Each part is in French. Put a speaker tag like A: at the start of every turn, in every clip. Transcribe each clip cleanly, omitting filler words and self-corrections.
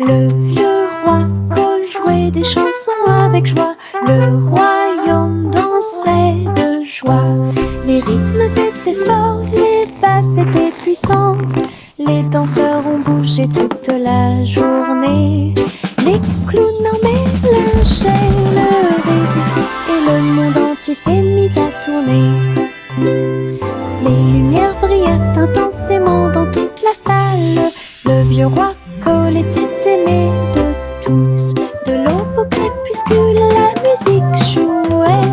A: Le vieux roi Cole jouait des chansons avec joie. Le royaume dansait de joie. Les rythmes étaient forts, les basses étaient puissantes. Les danseurs ont bougé toute la journée. Les clowns mélangeaient le rythme et le monde entier s'est mis à tourner. Les lumières brillaient intensément dans toute la salle. Le vieux roi Cole était aimé de tous. De l'aube au crépuscule, la musique jouait.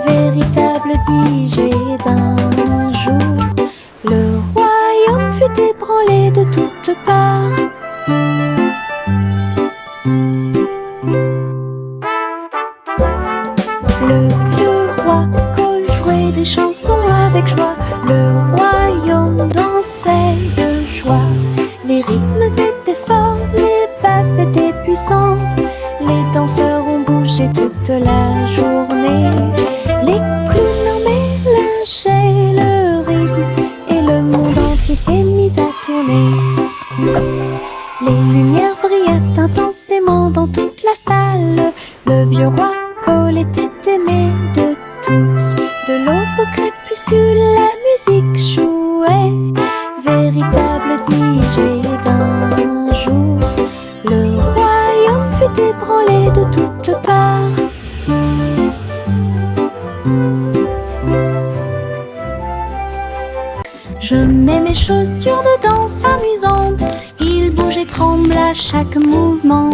A: Véritable DJ d'un jour. Le royaume fut ébranlé de toutes parts. Le vieux roi Cole jouait des chansons avec joie. Le royaume dansait de joie. Les rythmes étaient forts, les basses étaient puissantes. Les danseurs ont bougé toute la journée. Les clowns mélangeaient le rythme et le monde entier s'est mis à tourner. Les lumières brillaient intensément dans toute la salle. Le vieux roi Cole était aimé de tous. De l'aube au crépuscule, la musique jouait. Véritable DJ d'un jour. Le royaume fut ébranlé de toutes parts. Je mets mes chaussures de danse amusantes. Ils bougent et tremblent à chaque mouvement.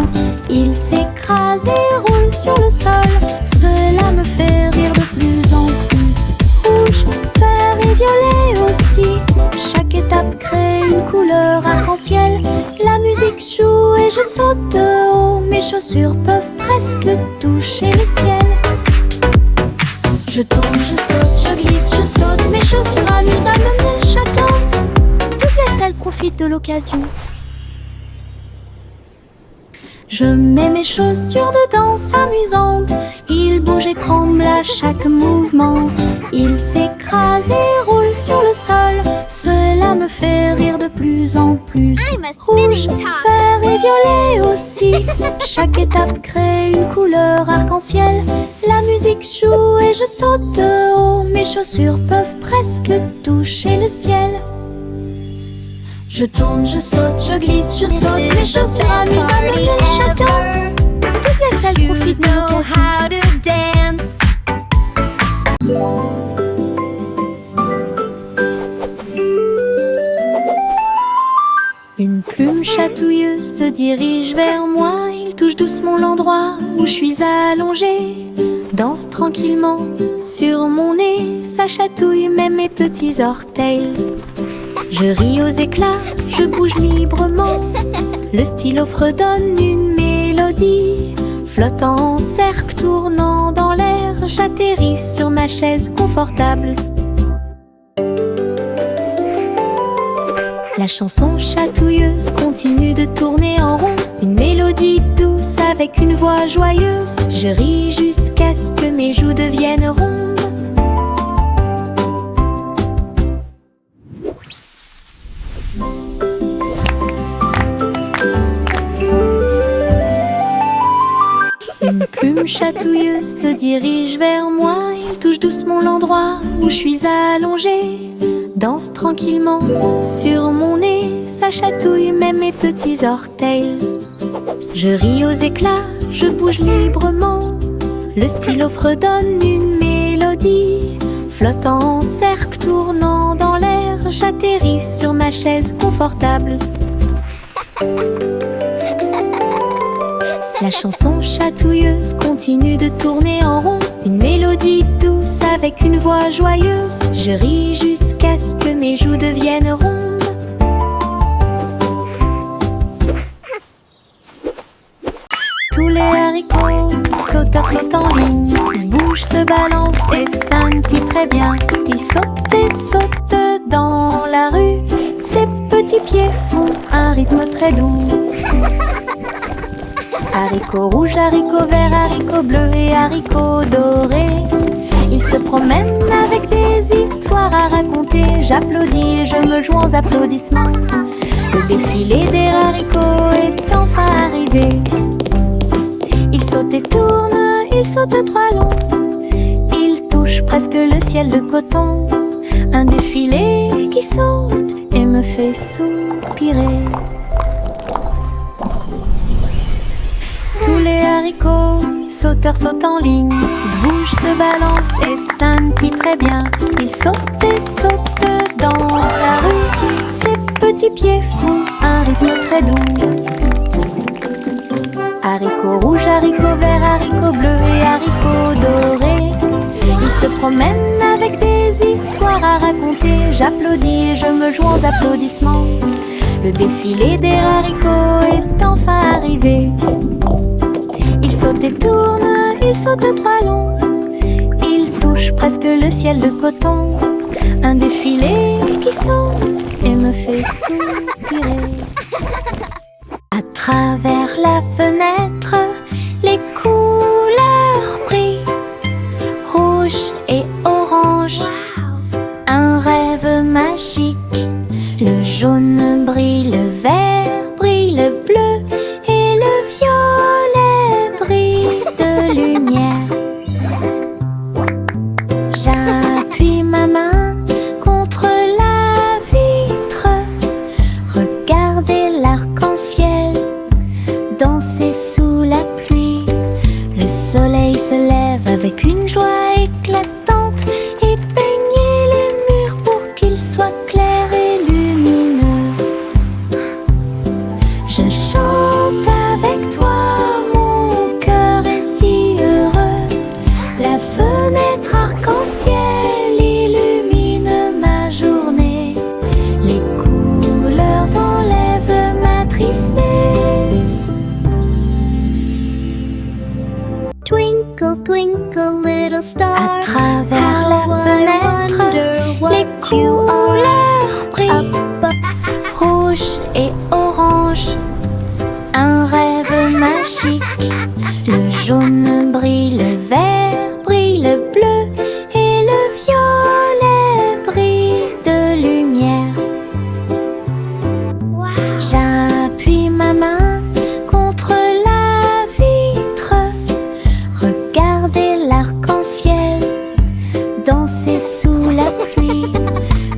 A: Ils s'écrasent et roulent sur le sol. Cela me fait rire de plus en plus. Rouge, vert et violet aussi. Chaque étape crée une couleur arc-en-ciel. La musique joue et je saute de haut. Mes chaussures peuvent presque toucher le ciel. Je tourne, je saute, je glisse, je saute. Mes chaussures amusent à mener chaque danse. Toutes les salles profitent de l'occasion. Je mets mes chaussures de danse amusantes. Ils bougent et tremblent à chaque mouvement. Ils s'écrasent et roulent sur le sol. Cela me fait rire de plus en plus. Rouge, vert et violet aussi. Chaque étape crée une couleur arc-en-ciel. La musique joue et je saute de haut. Mes chaussures peuvent presque toucher le ciel. Je tourne, je saute, je glisse, je saute. Mes chaussures amusent à mener chaque danse. Toutes les salles profitent de l'occasion. Une plume chatouilleuse se dirige vers moi. Il touche doucement l'endroit où je suis allongée. Danse tranquillement sur mon nez. Ça chatouille même mes petits orteils. Je ris aux éclats, je bouge librement. Le stylo fredonne une mélodie. Flottant en cercle, tournant dans l'air, j'atterris sur ma chaise confortable. La chanson chatouilleuse continue de tourner en rond. Une mélodie douce avec une voix joyeuse. Je ris jusqu'à ce que mes joues deviennent rondes. Une plume chatouilleuse se dirige vers moi. Il touche doucement l'endroit où je suis allongée. Danse tranquillement sur mon nez. Ça chatouille même mes petits orteils. Je ris aux éclats, je bouge librement. Le stylo fredonne une mélodie. Flottant en cercle, tournant dans l'air, j'atterris sur ma chaise confortable. La chanson chatouilleuse continue de tourner en rond. Une mélodie douce avec une voix joyeuse. Je ris jusqu'à ce que mes joues deviennent rondes. Tous les haricots, sauteurs sautent en ligne. Ils bougent, se balancent et scintillent très bien. Ils sautent et sautent dans la rue. Ses petits pieds font un rythme très doux. Haricots rouges, haricots verts, haricots bleus et haricots dorés. Ils se promènent avec des histoires à raconter. J'applaudis et je me joins aux applaudissements. Le défilé des haricots est enfin arrivé. Il saute et tourne, il saute à trois londs. Il touche presque le ciel de coton. Un défilé qui saute et me fait soupirer. Tous les haricots sauteurs sautent en ligne. Ils bougent, se balancent et scintillent très bien. Ils sautent et sautent dans la rue. Ses petits pieds font un rythme très doux. Haricots rouges, haricots verts, haricots bleus et haricots dorés. Ils se promènent avec des histoires à raconter. J'applaudis et je me joins aux applaudissements. Le défilé des haricots est enfin arrivé. Il saute et tourne, il saute à trois longs. Il touche presque le ciel de coton. Un défilé qui saute et me fait soupirer. À travers la fenêtre, les couleurs brillent, rouge et orange, un rêve magique. Le jaune brille, le vert brille, le bleu et le violet brillent de lumière. J'appuie ma main contre la vitre. Regardez l'arc-en-ciel danser sous la pluie. Le soleil se lève avec une joie éclatante et peigner les murs pour qu'ils soient clairs et lumineux. Je chante avec toi, mon cœur est si heureux. La fenêtre arc-en-ciel illumine ma journée. Les couleurs enlèvent ma tristesse.
B: Twinkle, twinkle, little star.
A: À travers la fenêtre, les couleurs brillent, rouge et orange, un rêve magique. Le jaune brille, le vert brille, le bleu et le violet brillent de lumière. J'appuie ma main contre la vitre. Regardez l'arc-en-ciel danser sous la pluie.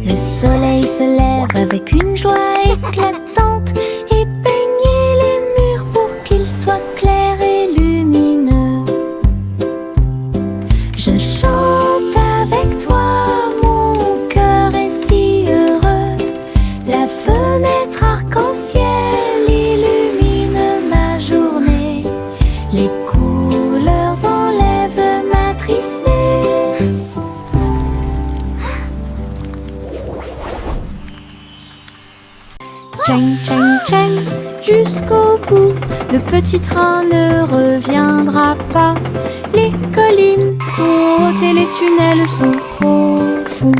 A: Le soleil se lève avec une joie éclatante et peigner les murs pour qu'ils soient clairs et lumineux. Je chante avec toi, mon cœur est si heureux. La fenêtre arc-en-ciel illumine ma journée. Les couleurs enlèvent ma tristesse. Tchang, tchang, tchang, jusqu'au bout, le petit train ne reviendra pas. Les collines sont hautes et les tunnels sont profonds.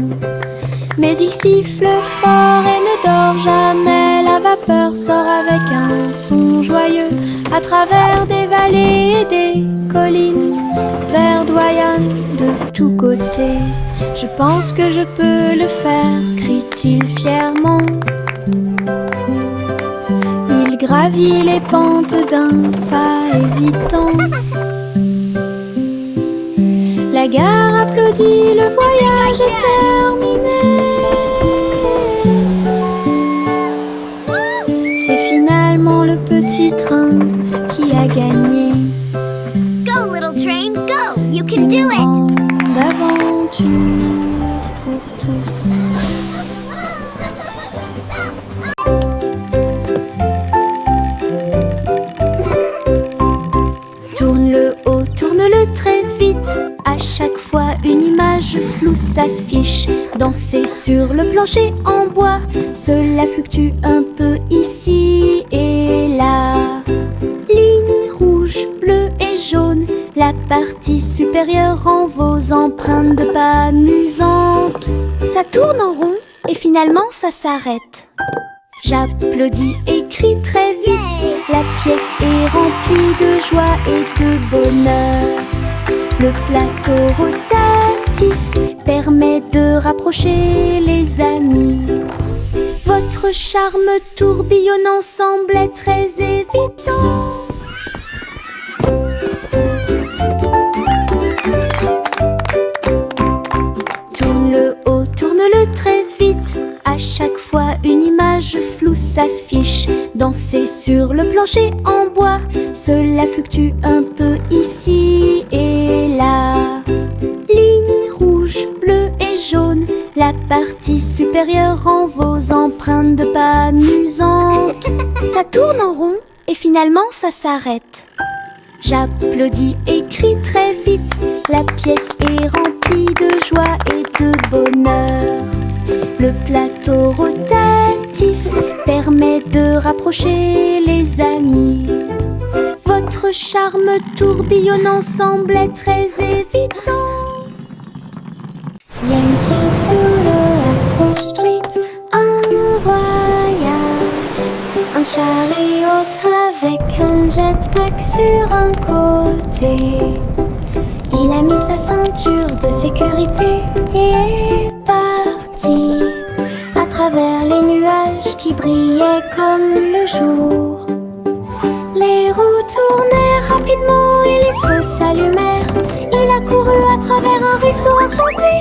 A: Mais il siffle fort et ne dort jamais. La vapeur sort avec un son joyeux à travers des vallées et des collines verdoyannent de tous côtés. Je pense que je peux le faire, crie-t-il fièrement. Il gravit les pentes d'un pas hésitant. La gare applaudit, le voyage est terminé. C'est finalement le petit train qui a gagné.
B: Go, little train, go! You can do it!
A: Grande aventure pour tous. Tourne le haut, tourne-le très vite. À chaque fois une image floue s'affiche. Danser sur le plancher en bois, cela fluctue un peu ici et là. Ligne rouge, bleue et jaune, la partie supérieure rend vos empreintes de pas amusantes. Ça tourne en rond et finalement ça s'arrête. J'applaudis et crie très vite. La pièce est remplie de joie et de bonheur. Le plateau rotatif permet de rapprocher les amis. Votre Votre charme tourbillonnant semblait très évident. Tourne-le haut, tourne-le très vite. À chaque fois une image floue s'affiche. Danser sur le plancher en bois, cela fluctue un peu ici et là. Ligne rouge, bleue et jaune, la partie supérieure rend vos empreintes de pas amusantes. Ça tourne en rond et finalement ça s'arrête. J'applaudis et crie très vite. La pièce est remplie de joie et de bonheur. Le plateau rotatif permet de rapprocher les amis. Votre charme tourbillonnant semblait très évident. Yankee Doodle Apple Street, un voyage. Un chariot avec un jetpack sur un côté. Il a mis sa ceinture de sécurité et est parti à travers les nuages qui brillaient comme le jour. Les roues tournèrent rapidement et les feux s'allumèrent. Il a couru à travers un ruisseau enchanté.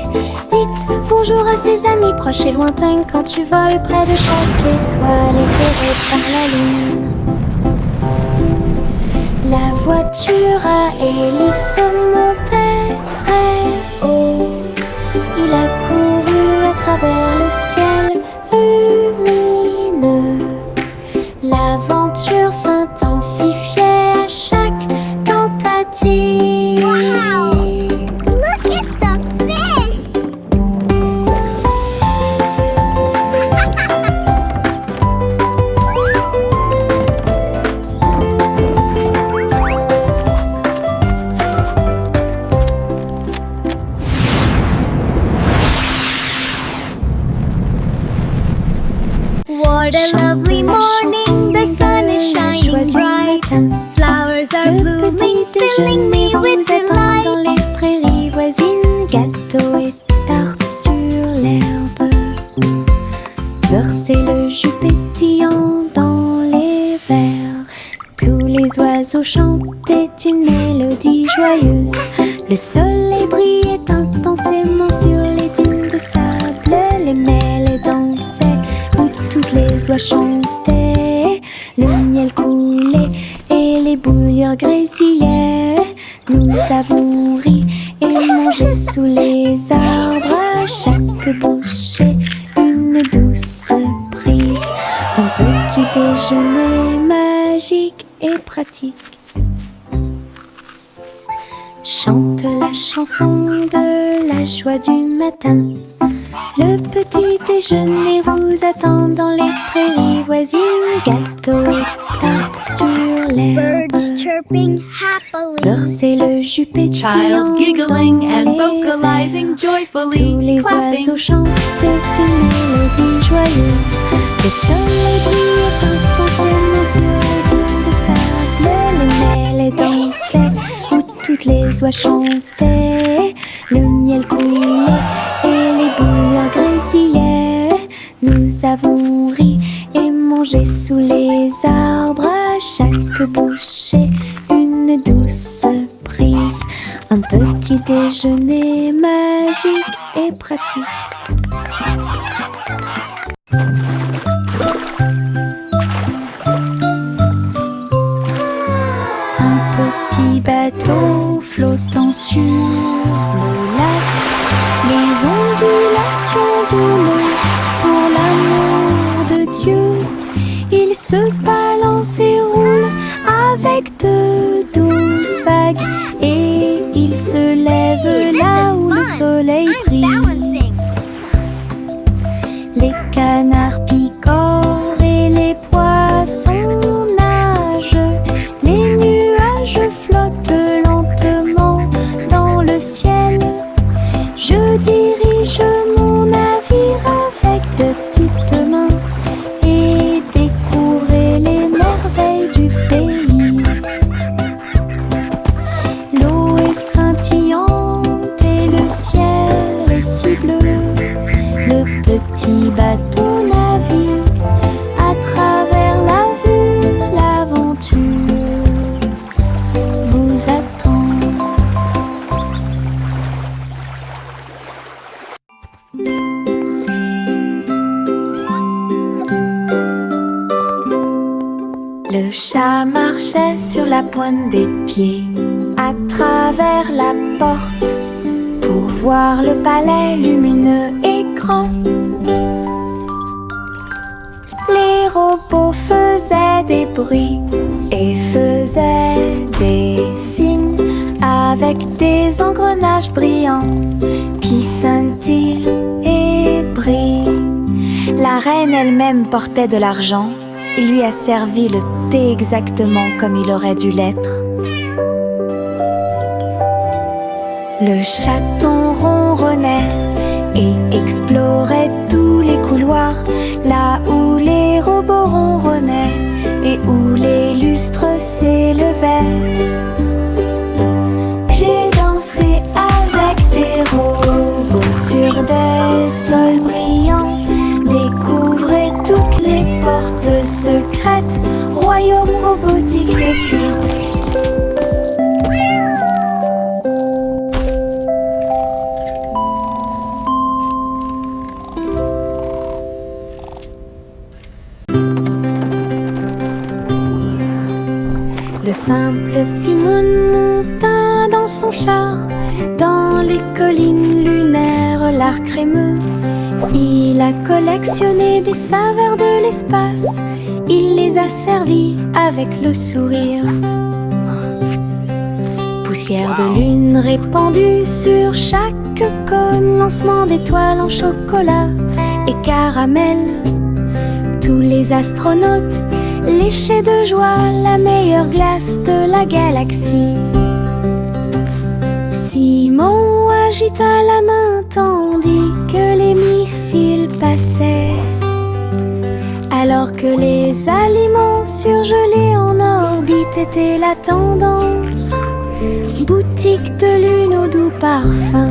A: Dites bonjour à ses amis proches et lointains quand tu voles près de chaque étoile éclairée par la lune. La voiture à hélice montait très haut. Il a couru à travers le ciel lumineux. L'aventure s'intensifiait à chaque tentative.
B: Wow! Look at the fish! What a lovely morning, the sun is shining bright. Flowers are
A: Le petit
B: blooming, filling me
A: déjeuner
B: with
A: vous attend dans
B: delight.
A: les prairies voisines. Gâteaux et tartes sur l'herbe. Versez le jus pétillant dans les verres. Tous les oiseaux chantaient une mélodie joyeuse. Le soleil brillait intensément sur les dunes de sable. Les mêles dansaient où toutes les oies chantaient. Le miel coulait et les bouilloires grésillaient. Nous avons ri et mangé sous les arbres. À chaque bouchée, une douce prise. Un petit déjeuner magique et pratique. Chante la chanson de la joie du matin. Le petit déjeuner vous attend dans les prairies voisines. Gâteaux et tartes sur l'herbe.
B: Birds chirping happily.
A: Versez le jus pétillant
C: Child giggling
A: dans
C: and
A: les
C: vocalizing
A: verres.
C: joyfully,
A: Tous les
C: clapping.
A: oiseaux chantaient une mélodie joyeuse. Le soleil brillait intensément sur les dunes de sable. Les mêles dansaient où toutes les oies chantaient. Le miel coulait et les bouilloires grésillaient. Nous avons ri et mangé sous les arbres. À chaque bouchée, une douce prise. Un petit déjeuner magique et pratique. Un petit bateau flottant sur le lac. Les ondulations de l'eau pour l'amour de Dieu. Il se balance et roule avec de douces vagues. Et il se lève
B: Hey, this
A: là
B: is
A: où le
B: fun.
A: soleil
B: I'm
A: brille.
B: balancing.
A: Les canards picorent et les poissons nagent. Les nuages flottent lentement dans le ciel. Je dirige mon navire avec de petites mains et découvrir les merveilles du pays. L'eau est scintillante et le ciel est si bleu. Le petit bateau navigue Le chat marchait sur la pointe des pieds à travers la porte pour voir le palais lumineux et grand. Les robots faisaient des bruits et faisaient des signes avec des engrenages brillants qui scintillent et brillent. La reine elle-même portait de l'argent. Il lui a servi le thé exactement comme il aurait dû l'être. Le chaton ronronnait et explorait tous les couloirs, là où les robots ronronnaient et où les lustres s'élevaient. J'ai dansé avec des robots sur des sols brillants, découvrez toutes les portes secrètes, royaume robotique et culte. Le simple Simon monta dans son char, dans les collines lunaires, l'art crémeux. Il a collectionné des saveurs de l'espace, il les a servis avec le sourire. Poussière de lune répandue sur chaque cône, lancement d'étoiles en chocolat et caramel. Tous les astronautes léchaient de joie la meilleure glace de la galaxie. Simon agita la main tandis que les missiles passaient, alors que les aliments surgelés en orbite étaient la tendance. Boutique de lune au doux parfum.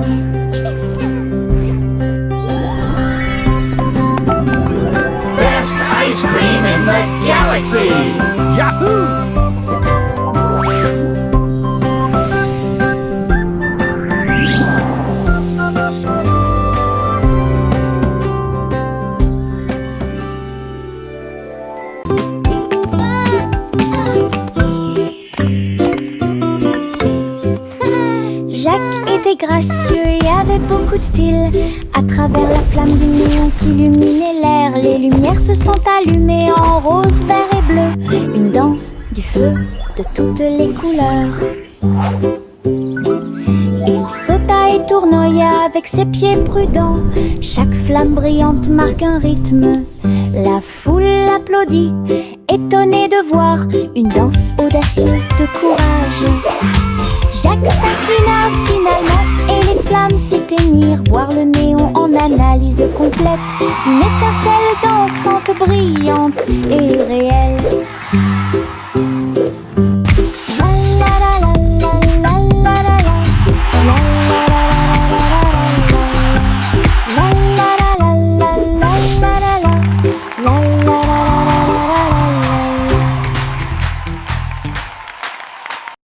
D: Best ice cream in the galaxy! Yahoo!
B: Gracieux et avait beaucoup de style. À travers la flamme du néon qui illuminait l'air, les lumières se sont allumées en rose, vert et bleu. Une danse du feu de toutes les couleurs. Il sauta et tournoya avec ses pieds prudents. Chaque flamme brillante marque un rythme. La foule applaudit, étonnée de voir une danse audacieuse de courage. Jacques s'inclina finalement et les flammes s'éteignirent. Voir le néon en analyse complète. Une étincelle dansante, brillante et réelle.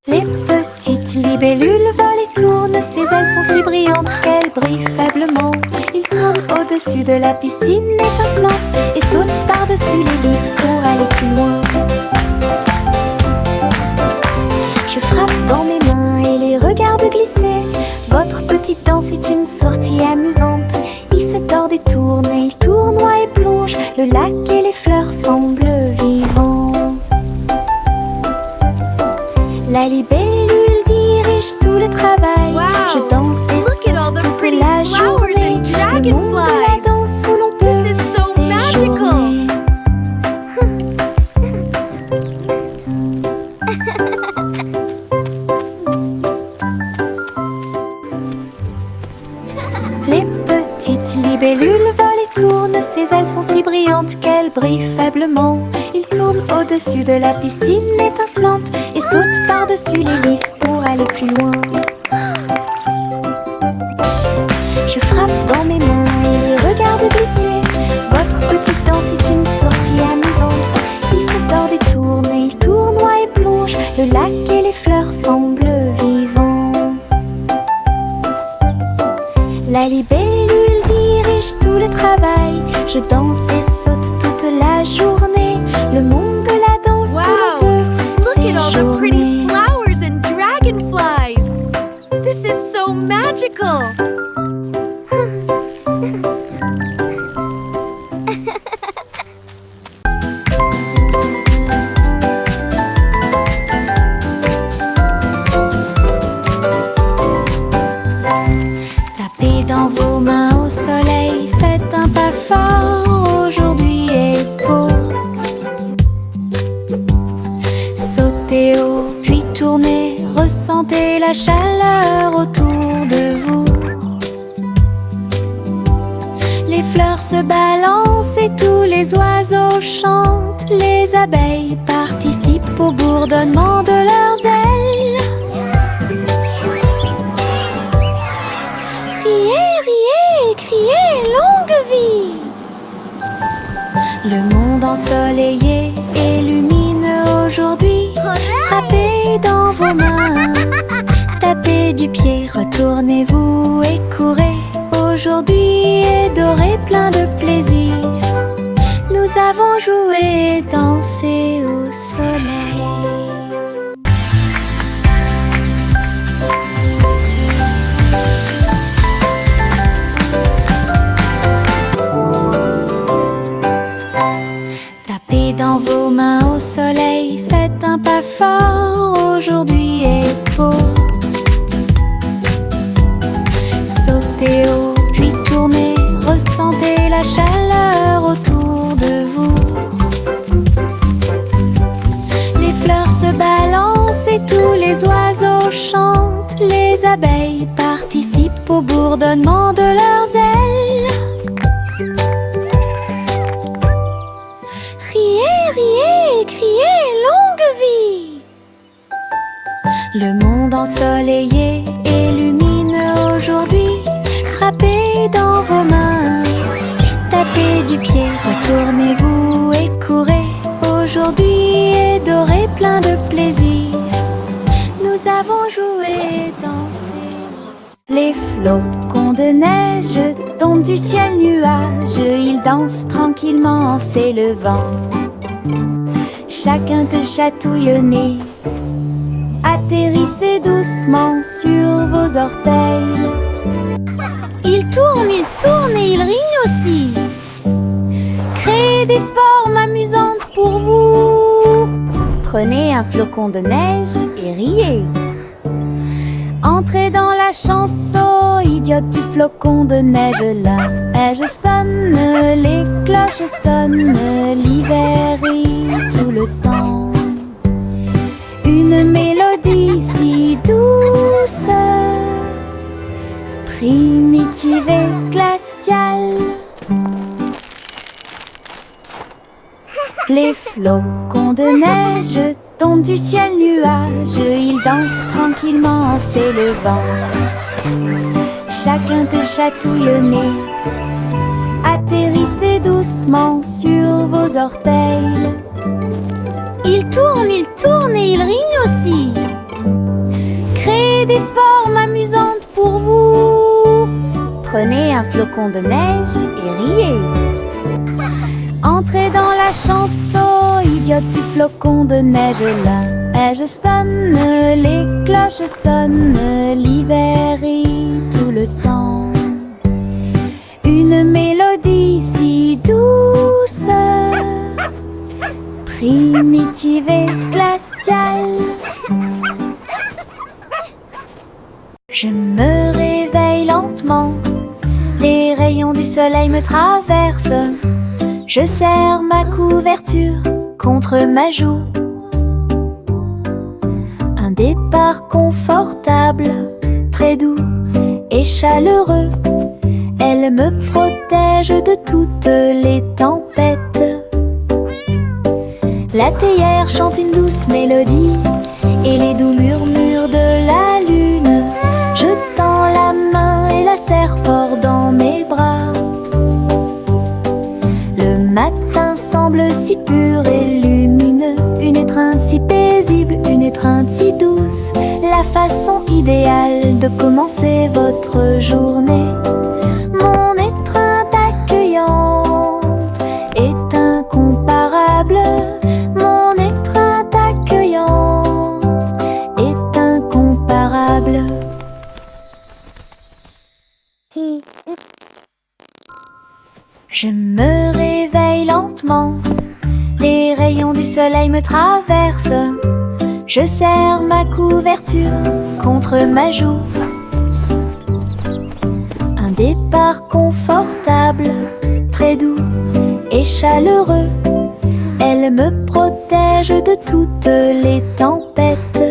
A: Les petites libellules volent et tournent, ses ailes sont si brillantes qu'elles brillent faiblement. Il tourne au-dessus de la piscine étincelante et saute par-dessus l'hélice pour aller plus loin. Je frappe dans mes mains et les regarde glisser. Votre petite danse est une sortie amusante. Il se tord et tourne et il tournoie et plonge. Le lac et les fleurs semblent vivants. La libellule dirige tout le travail.
C: Wow.
A: Je danse et
C: Look at all
A: saute
C: the
A: toute
C: pretty
A: la
C: flowers
A: journée.
C: and
A: Le monde de la
C: dragonflies.
A: danse où l'on peut
C: This is so magical.
A: séjourner. Les petites libellules volent et tournent, ses ailes sont si brillantes qu'elles brillent faiblement. Il tourne au-dessus de la piscine étincelante et saute par-dessus l'hélice pour aller plus loin. Je frappe dans mes mains et les regarde glisser. Votre petite danse est une sortie amusante. Il se tord et tourne et il tournoie et plonge. Le lac et les fleurs semblent vivants. La libellule dirige tout le travail. Je danse et saute toute la journée. Le monde de la danse où l'on
B: la chaleur autour de vous. Les fleurs se balancent et tous les oiseaux chantent. Les abeilles participent au bourdonnement de leurs ailes. Riez, riez, criez, longue vie! Le monde ensoleillé illumine aujourd'hui. Frappez dans vos mains, tapez du pied, retournez-vous et courez. Aujourd'hui est doré, plein de plaisir. Nous avons joué et dansé au soleil. Tapez dans vos mains au soleil, faites un pas fort, aujourd'hui est beau. Sautez haut, puis tournez, ressentez la chaleur autour de vous. Les fleurs se balancent et tous les oiseaux chantent. Les abeilles participent au bourdonnement de leurs ailes. Riez, riez, criez, longue vie! Le monde ensoleillé illumine aujourd'hui. Frappez dans vos mains, tapez du pied, retournez-vous et courez. Aujourd'hui est doré, plein de plaisir. Nous avons joué et dansé. Les flocons de neige tombent du ciel nuage. Ils dansent tranquillement en s'élevant. Chacun te chatouille au nez. Atterrissez doucement sur vos orteils. Ils tournent et ils rient aussi. Créez des formes amusantes pour vous. Prenez un flocon de neige et riez. Entrez dans la chanson idiote du flocon de neige. La neige sonne, les cloches sonnent, l'hiver rit tout le temps. Une mélodie si douce, primitive et glaciale. Les flocons de neige tombent du ciel nuage. Ils dansent tranquillement en s'élevant. Chacun te chatouille au nez. Atterrissez doucement sur vos orteils. Ils tournent et ils rient aussi. Créez des formes amusantes pour vous. Prenez un flocon de neige et riez. Entrez dans la chanson idiote du flocon de neige. La neige sonne, les cloches sonnent, l'hiver rit tout le temps. Une mélodie si douce, primitive et glaciale. Je me réveille lentement, les rayons du soleil me traversent. Je serre ma couverture contre ma joue. Un départ confortable, très doux et chaleureux. Elle me protège de toutes les tempêtes. La théière chante une douce mélodie et les doux murmures de la lune. Je tends la main et la serre fort dans mes bras. Le matin semble si pur et lumineux, une étreinte si paisible, une étreinte si douce, la façon idéale de commencer votre journée. Mon étreinte accueillante est incomparable. Mon étreinte accueillante est incomparable. Je me réveille lentement, les rayons du soleil me traversent. Je serre ma couverture contre ma joue. Un départ confortable, très doux et chaleureux. Elle me protège de toutes les tempêtes.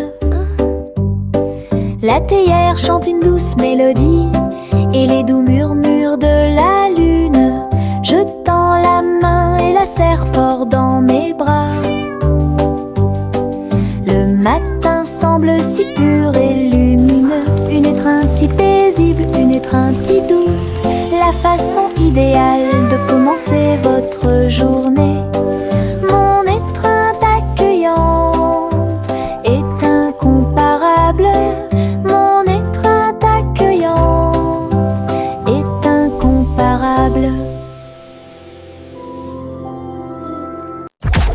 B: La théière chante une douce mélodie et les doux murmures de la lune. Je tends la main et la serre fort dans mes bras. Le matin semble si pur et lumineux, une étreinte si paisible, une étreinte si douce, la façon idéale de commencer votre journée. Mon étreinte accueillante est incomparable. Mon étreinte accueillante est incomparable.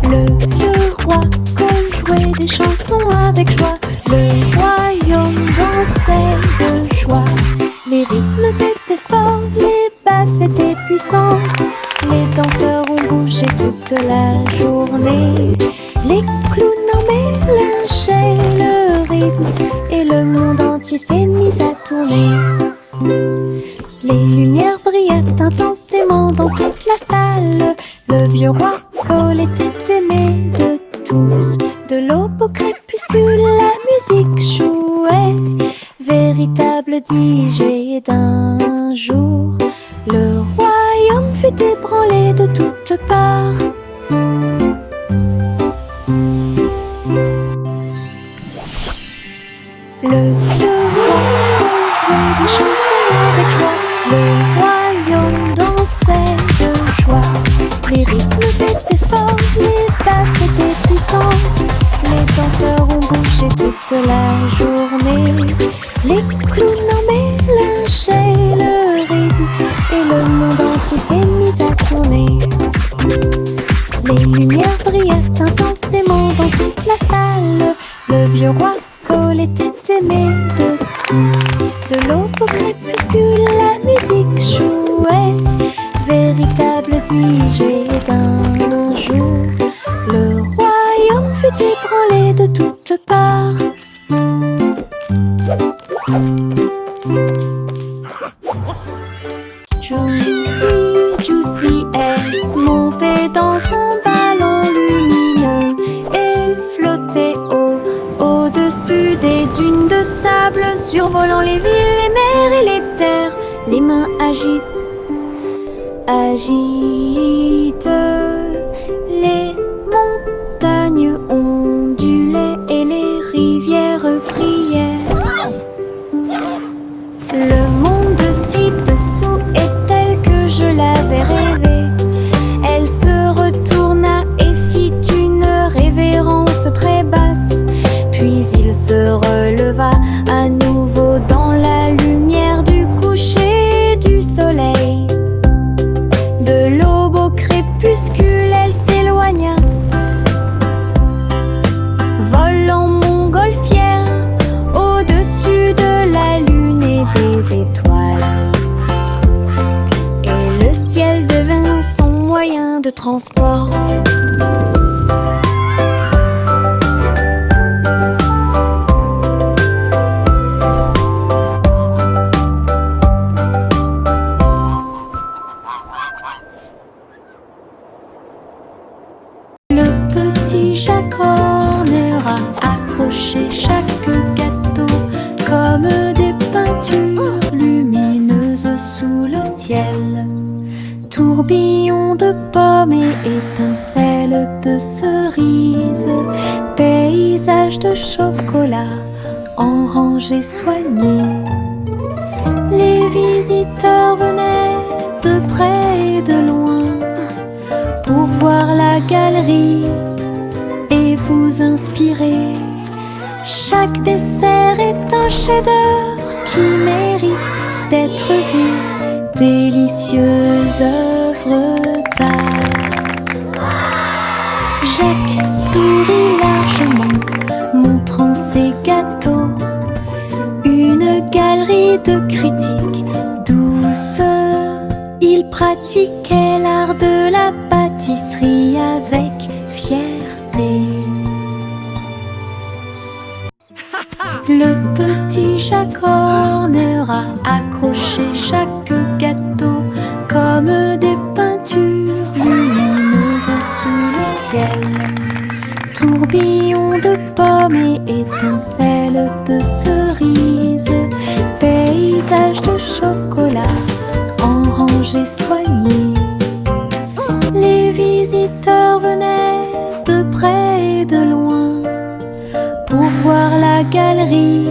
A: Le vieux roi Cole jouait des chansons avec joie. Le royaume dansait de joie. Les rythmes étaient forts, les basses étaient puissantes. Les danseurs ont bougé toute la journée. Les clowns en mélangeaient le rythme et le monde entier s'est mis à tourner. Les lumières brillaient intensément dans toute la salle. Le vieux roi Cole était aimé de tous. De l'aube au crépuscule, la musique jouait. Véritable DJ d'un jour, le royaume fut ébranlé de toutes parts. Le vieux roi jouait des chansons avec joie. Le royaume dansait de joie. Les rythmes étaient forts, les basses étaient puissantes. Les danseurs ont bougé toute la journée. Les clowns en mélangeaient le rythme et le monde entier s'est mis à tourner. Les lumières brillaient intensément dans toute la salle. Le vieux roi Cole était aimé de tous. De l'aube au crépuscule, la musique jouait. Véritable DJ d'un jour, le royaume fut ébranlé de toutes parts.
B: Juicy, Juicy S montait dans son ballon lumineux et flottait au-dessus des dunes de sable, survolant les villes, les mers et les terres. Les mains agitent les montagnes ondulaient et les rivières priaient. Le monde ci-dessous est tel que je l'avais rêvé. Elle se retourna et fit une révérence très basse. Puis il se releva à nouveau dans la lumière du coucher du soleil. De l'aube au crépuscule, elle s'éloigna, volant montgolfière au-dessus de la lune et des étoiles. Et le ciel devint son moyen de transport.
A: Le petit Jacques Horner a accroché chaque gâteau comme des peintures lumineuses sous le ciel. Tourbillon de pommes et étincelles de cerises, paysage de chocolat en rangées soignées. Les visiteurs venaient de près et de loin pour voir la galerie et vous inspirer. Chaque dessert est un chef-d'œuvre qui mérite d'être vu. Délicieuse œuvre d'art. Jacques sourit largement, montrant ses gâteaux. Une galerie de critiques douce. Il pratiquait l'art de la pâtisserie avec fierté. Le petit Jacques Horner a accroché chaque gâteau comme des peintures lumineuses sous le ciel. Tourbillon de pommes et étincelles de cerises, visiteurs venaient de près et de loin pour voir la galerie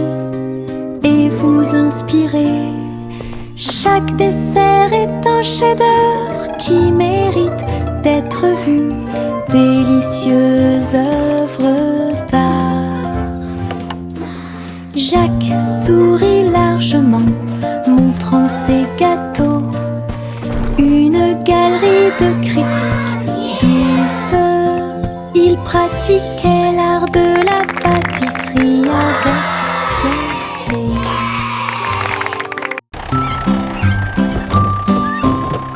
A: et vous inspirer. Chaque dessert est un chef-d'œuvre qui mérite d'être vu, délicieuse œuvre d'art. Jacques sourit largement, montrant ses gâteaux. Une galerie de critiques douce. Il pratiquait l'art de la pâtisserie avec fierté.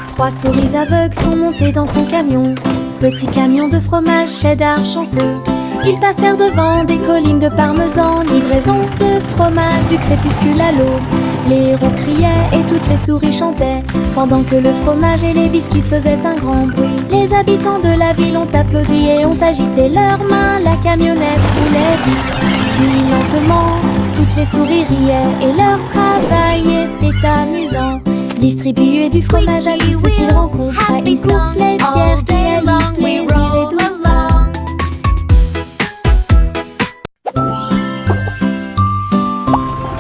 A: 3 souris aveugles sont montées dans son camion. Petit camion de fromage cheddar chanceux. Ils passèrent devant des collines de parmesan. Livraison de fromage du crépuscule à l'aube. Les héros criaient et toutes les souris chantaient, pendant que le fromage et les biscuits faisaient un grand bruit. Les habitants de la ville ont applaudi et ont agité leurs mains. La camionnette roulait vite, puis lentement. Toutes les souris riaient et leur travail était amusant. Distribuer du fromage à tous ceux qu'ils rencontrent à une course laitière qui allie plaisir et douceur.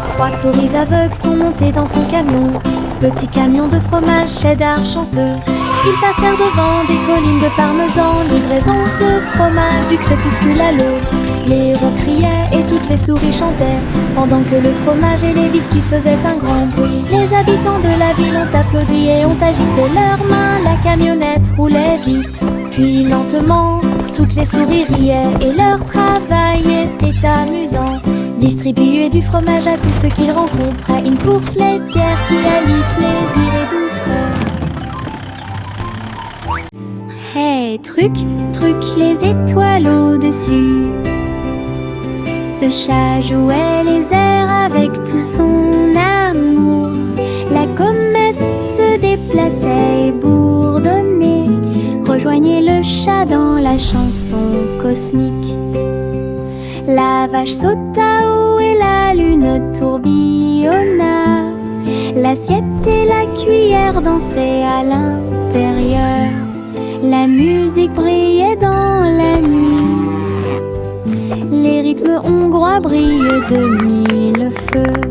A: Trois souris aveugles sont montées dans son camion. Petit camion de fromage cheddar chanceux. Ils passèrent devant des collines de parmesan. Livraison de fromage du crépuscule à l'aube. Les héros criaient et toutes les souris chantaient, pendant que le fromage et les biscuits faisaient un grand bruit. Les habitants de la ville ont applaudi et ont agité leurs mains. La camionnette roulait vite, puis lentement. Toutes les souris riaient et leur travail était amusant. Distribuer du fromage à tous ceux qu'ils rencontrent à une course laitière qui allie plaisir et douceur. Hey, truc, truc, les étoiles au-dessus. Le chat jouait les airs avec tout son amour. La comète se déplaçait et bourdonnait. Rejoignez le chat dans la chanson cosmique. La vache sauta haut et la lune tourbillonna. L'assiette et la cuillère dansaient à l'intérieur. La musique brillait dans la nuit. Les rythmes hongrois brillent de mille feux.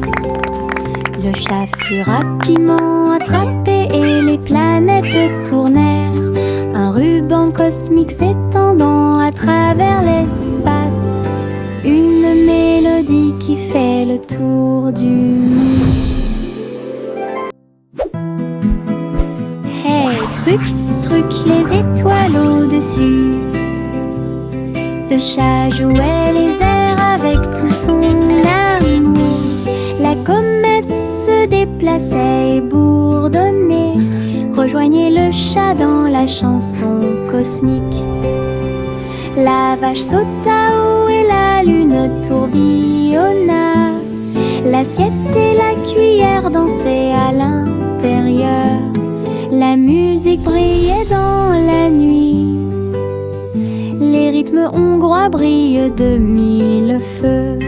A: Le chat fut rapidement attrapé et les planètes tournèrent. Un ruban cosmique s'étendant à travers l'espace. Une mélodie qui fait le tour du monde. Hey, truc, truc, les étoiles au-dessus. Le chat jouait les airs avec tout son amour. La comète se déplaçait et bourdonnait. Rejoignez le chat dans la chanson cosmique. La vache sauta haut et la lune tourbillonna. L'assiette et la cuillère dansaient à l'intérieur. La musique brillait dans la nuit. Les rythmes hongrois brillent de mille feux.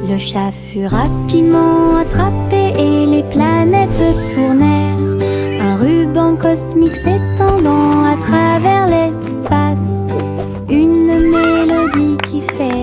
A: Le chat fut rapidement attrapé et les planètes tournèrent. Un ruban cosmique s'étendant à travers l'espace. Une mélodie qui fait